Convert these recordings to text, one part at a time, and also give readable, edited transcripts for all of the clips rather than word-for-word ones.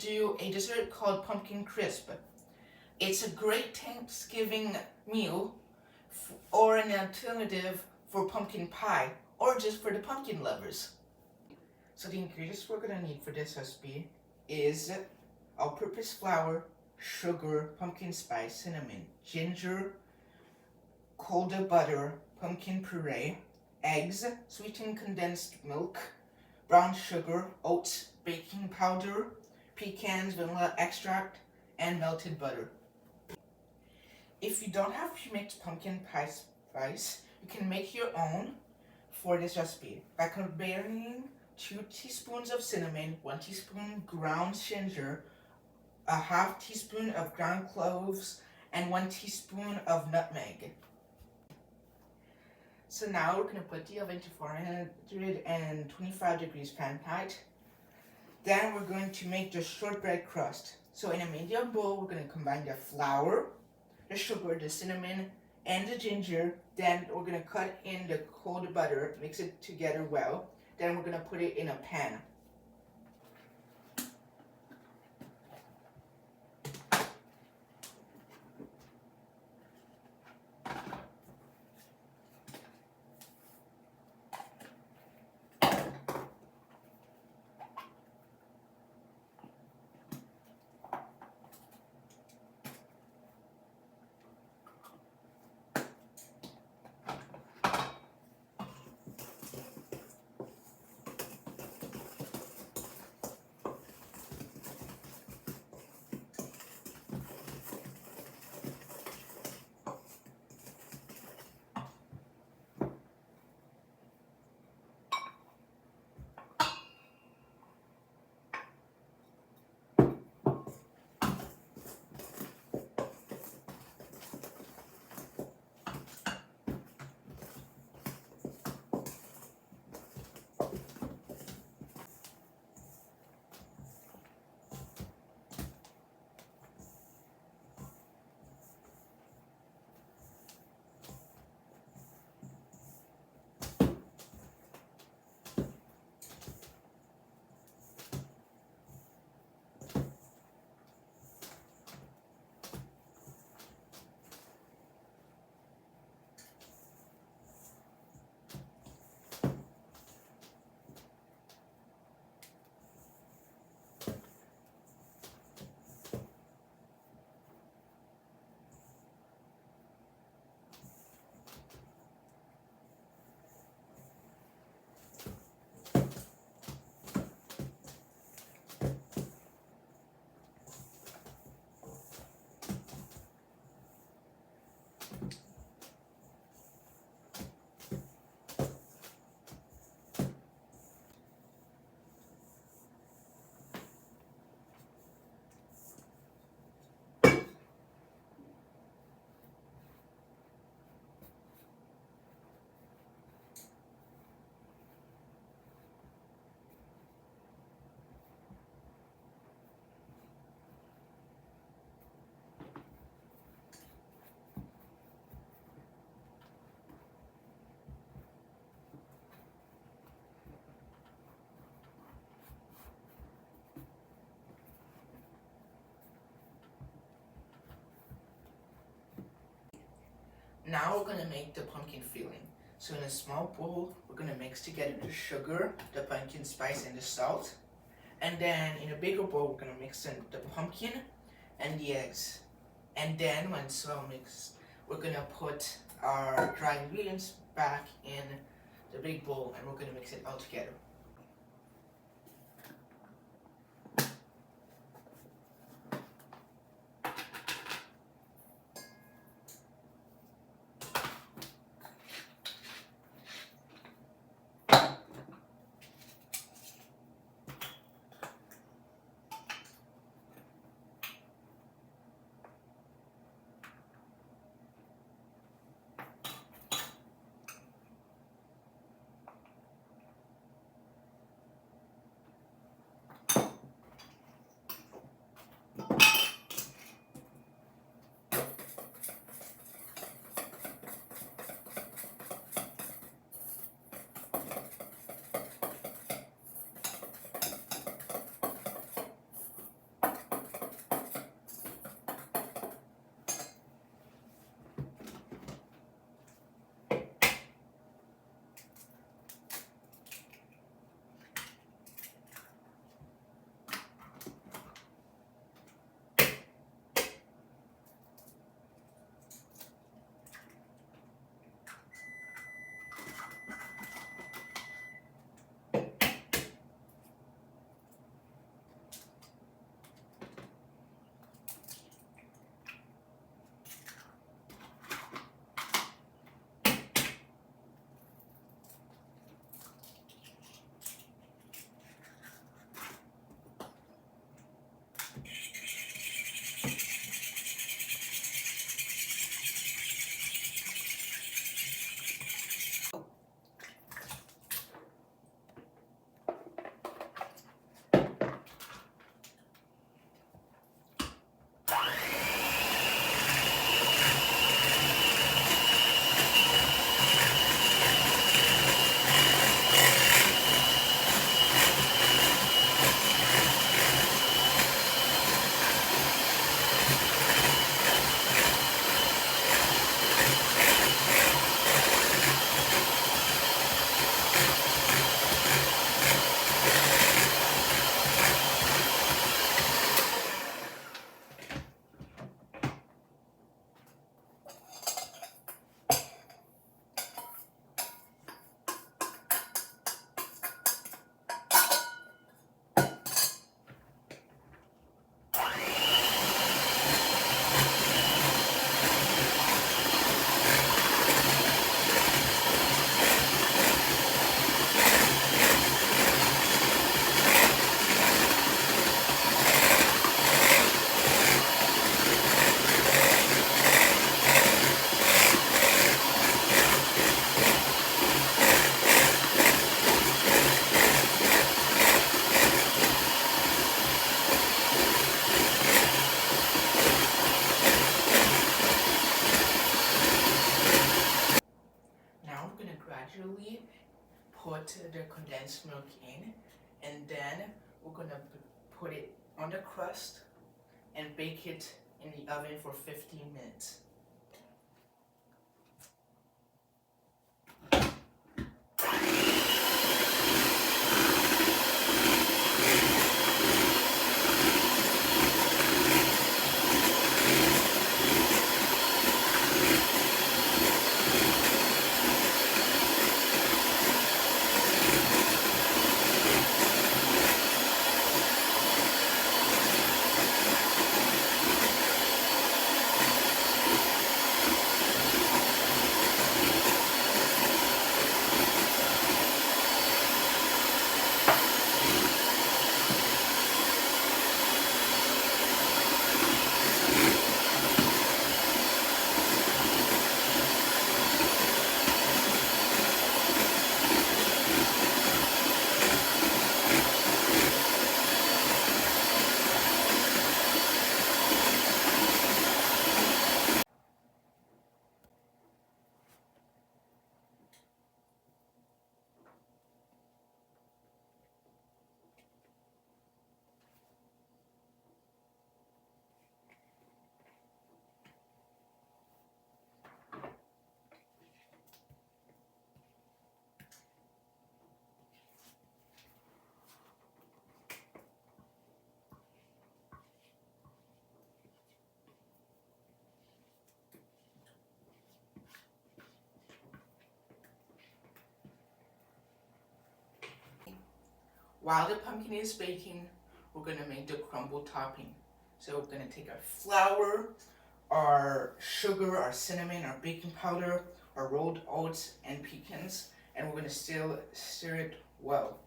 do a dessert called pumpkin crisp. It's a great Thanksgiving meal or an alternative for pumpkin pie or just for the pumpkin lovers. So the ingredients we're going to need for this recipe is all-purpose flour, sugar, pumpkin spice, cinnamon, ginger, cold butter, pumpkin puree, eggs, sweetened condensed milk, brown sugar, oats, baking powder, pecans, vanilla extract, and melted butter. If you don't have pre-mixed pumpkin pie spice, you can make your own for this recipe by combining 2 teaspoons of cinnamon, 1 teaspoon ground ginger, a half teaspoon of ground cloves, and 1 teaspoon of nutmeg. So now we're going to put the oven to 425 degrees Fahrenheit. Then we're going to make the shortbread crust. So in a medium bowl, we're going to combine the flour, the sugar, the cinnamon, and the ginger. Then we're going to cut in the cold butter, mix it together well. Then we're going to put it in a pan. Now we're going to make the pumpkin filling. So in a small bowl, we're going to mix together the sugar, the pumpkin spice, and the salt. And then in a bigger bowl, we're going to mix in the pumpkin and the eggs. And then when it's all mixed, we're going to put our dry ingredients back in the big bowl and we're going to mix it all together. gradually put the condensed milk in, and then we're gonna put it on the crust and bake it in the oven for 15 minutes. While the pumpkin is baking, we're gonna make the crumble topping. So we're gonna take our flour, our sugar, our cinnamon, our baking powder, our rolled oats and pecans, and we're gonna still stir it well.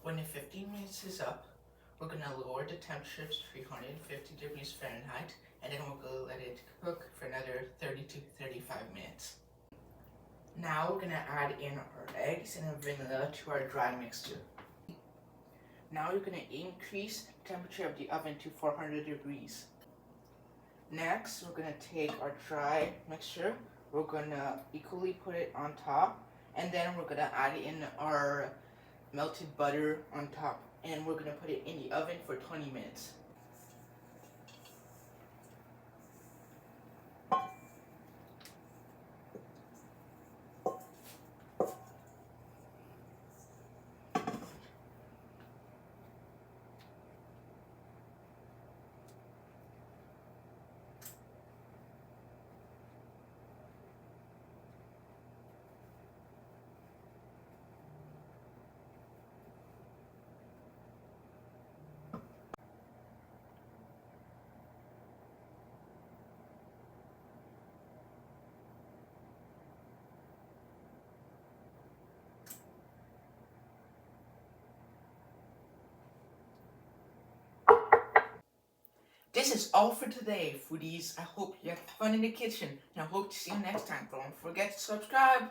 When the 15 minutes is up, we're gonna lower the temperature to 350 degrees Fahrenheit, and then we're gonna let it cook for another 30 to 35 minutes. Now we're gonna add in our eggs and vanilla to our dry mixture. Now we're gonna increase the temperature of the oven to 400 degrees. Next, we're gonna take our dry mixture, we're gonna equally put it on top, and then we're gonna add in our melted butter on top, and we're gonna put it in the oven for 20 minutes. This is all for today, foodies. I hope you had fun in the kitchen, and I hope to see you next time. Don't forget to subscribe.